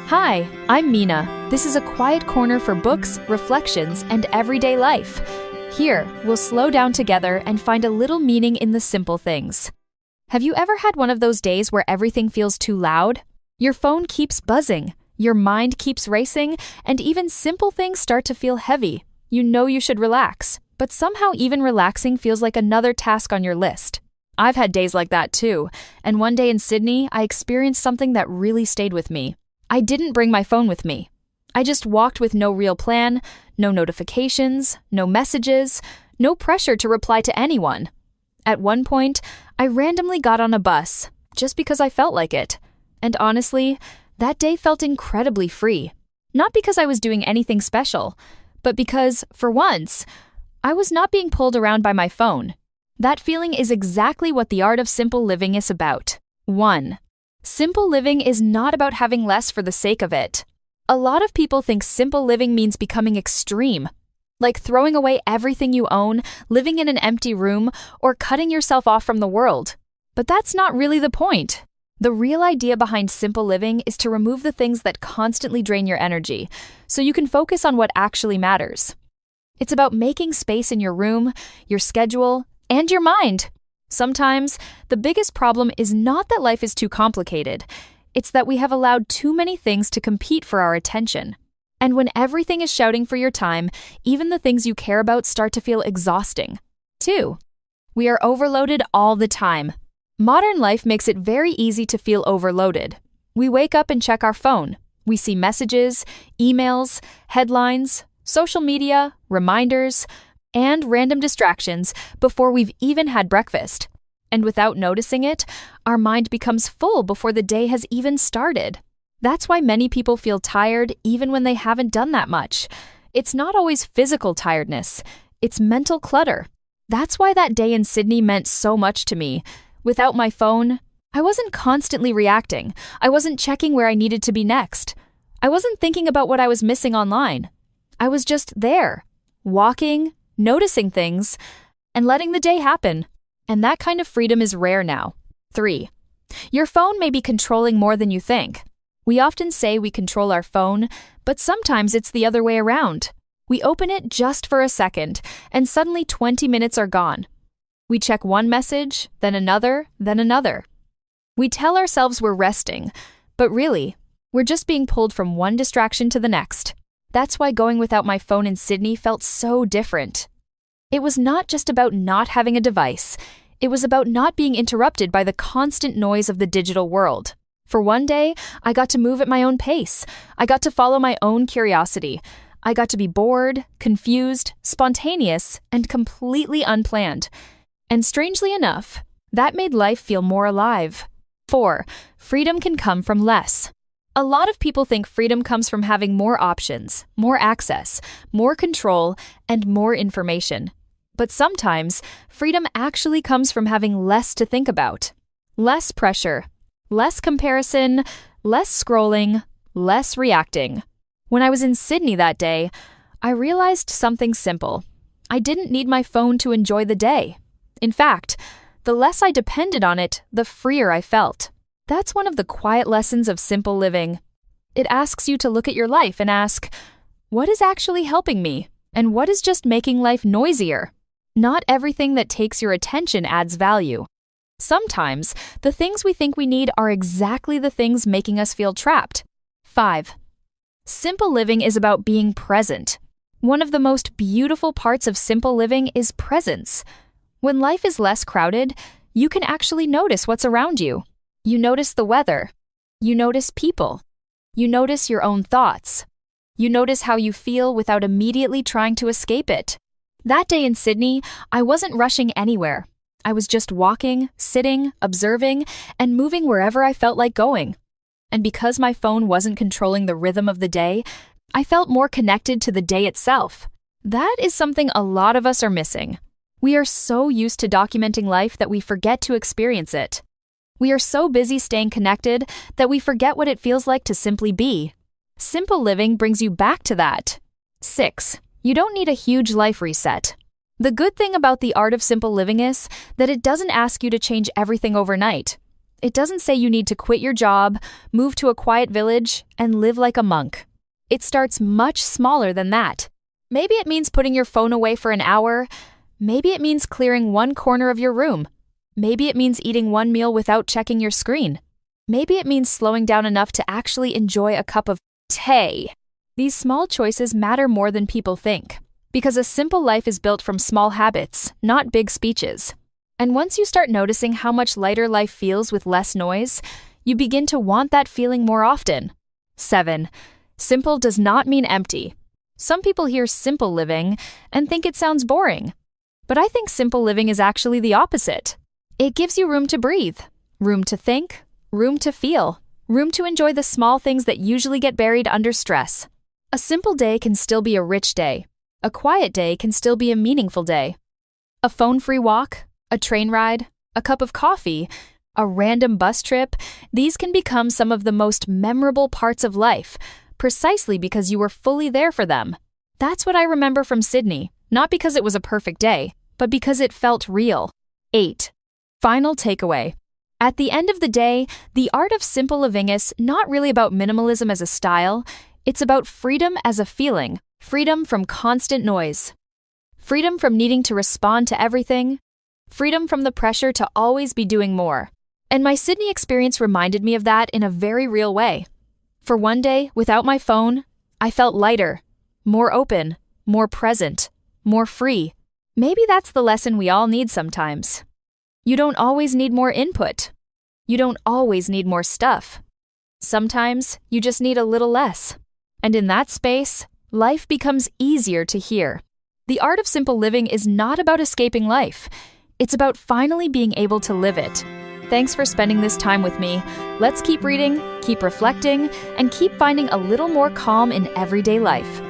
Hi, I'm Mina. This is a quiet corner for books, reflections, and everyday life. Here, we'll slow down together and find a little meaning in the simple things. Have you ever had one of those days where everything feels too loud? Your phone keeps buzzing, your mind keeps racing, and even simple things start to feel heavy. You know you should relax, but somehow even relaxing feels like another task on your list. I've had days like that too, and one day in Sydney, I experienced something that really stayed with me. I didn't bring my phone with me. I just walked with no real plan, no notifications, no messages, no pressure to reply to anyone. At one point, I randomly got on a bus, just because I felt like it. And honestly, that day felt incredibly free. Not because I was doing anything special, but because, for once, I was not being pulled around by my phone. That feeling is exactly what the art of simple living is about. 1. Simple living is not about having less for the sake of it. A lot of people think simple living means becoming extreme, like throwing away everything you own, living in an empty room, or cutting yourself off from the world. But that's not really the point. The real idea behind simple living is to remove the things that constantly drain your energy, so you can focus on what actually matters. It's about making space in your room, your schedule, and your mind. Sometimes, the biggest problem is not that life is too complicated. It's that we have allowed too many things to compete for our attention. And when everything is shouting for your time, even the things you care about start to feel exhausting. 2. We are overloaded all the time. Modern life makes it very easy to feel overloaded. We wake up and check our phone. We see messages, emails, headlines, social media, reminders, and random distractions before we've even had breakfast. And without noticing it, our mind becomes full before the day has even started. That's why many people feel tired even when they haven't done that much. It's not always physical tiredness, it's mental clutter. That's why that day in Sydney meant so much to me. Without my phone, I wasn't constantly reacting. I wasn't checking where I needed to be next. I wasn't thinking about what I was missing online. I was just there, walking, noticing things, and letting the day happen. And that kind of freedom is rare now. 3. Your phone may be controlling more than you think. We often say we control our phone, but sometimes it's the other way around. We open it just for a second, and suddenly 20 minutes are gone. We check one message, then another, then another. We tell ourselves we're resting, but really, we're just being pulled from one distraction to the next. That's why going without my phone in Sydney felt so different. It was not just about not having a device. It was about not being interrupted by the constant noise of the digital world. For one day, I got to move at my own pace. I got to follow my own curiosity. I got to be bored, confused, spontaneous, and completely unplanned. And strangely enough, that made life feel more alive. 4. Freedom can come from less. A lot of people think freedom comes from having more options, more access, more control, and more information. But sometimes, freedom actually comes from having less to think about. Less pressure, less comparison, less scrolling, less reacting. When I was in Sydney that day, I realized something simple. I didn't need my phone to enjoy the day. In fact, the less I depended on it, the freer I felt. That's one of the quiet lessons of simple living. It asks you to look at your life and ask, what is actually helping me? And what is just making life noisier? Not everything that takes your attention adds value. Sometimes, the things we think we need are exactly the things making us feel trapped. 5. Simple living is about being present. One of the most beautiful parts of simple living is presence. When life is less crowded, you can actually notice what's around you. You notice the weather. You notice people. You notice your own thoughts. You notice how you feel without immediately trying to escape it. That day in Sydney, I wasn't rushing anywhere. I was just walking, sitting, observing, and moving wherever I felt like going. And because my phone wasn't controlling the rhythm of the day, I felt more connected to the day itself. That is something a lot of us are missing. We are so used to documenting life that we forget to experience it. We are so busy staying connected that we forget what it feels like to simply be. Simple living brings you back to that. 6. You don't need a huge life reset. The good thing about the art of simple living is that it doesn't ask you to change everything overnight. It doesn't say you need to quit your job, move to a quiet village, and live like a monk. It starts much smaller than that. Maybe it means putting your phone away for an hour. Maybe it means clearing one corner of your room. Maybe it means eating one meal without checking your screen. Maybe it means slowing down enough to actually enjoy a cup of tea. These small choices matter more than people think, because a simple life is built from small habits, not big speeches. And once you start noticing how much lighter life feels with less noise, you begin to want that feeling more often. 7. Simple does not mean empty. Some people hear simple living and think it sounds boring. But I think simple living is actually the opposite. It gives you room to breathe, room to think, room to feel, room to enjoy the small things that usually get buried under stress. A simple day can still be a rich day. A quiet day can still be a meaningful day. A phone-free walk, a train ride, a cup of coffee, a random bus trip, these can become some of the most memorable parts of life, precisely because you were fully there for them. That's what I remember from Sydney, not because it was a perfect day, but because it felt real. 8. Final takeaway. At the end of the day, the art of simple living is not really about minimalism as a style, it's about freedom as a feeling, freedom from constant noise, freedom from needing to respond to everything, freedom from the pressure to always be doing more. And my Sydney experience reminded me of that in a very real way. For one day, without my phone, I felt lighter, more open, more present, more free. Maybe that's the lesson we all need sometimes. You don't always need more input. You don't always need more stuff. Sometimes you just need a little less. And in that space, life becomes easier to hear. The art of simple living is not about escaping life. It's about finally being able to live it. Thanks for spending this time with me. Let's keep reading, keep reflecting, and keep finding a little more calm in everyday life.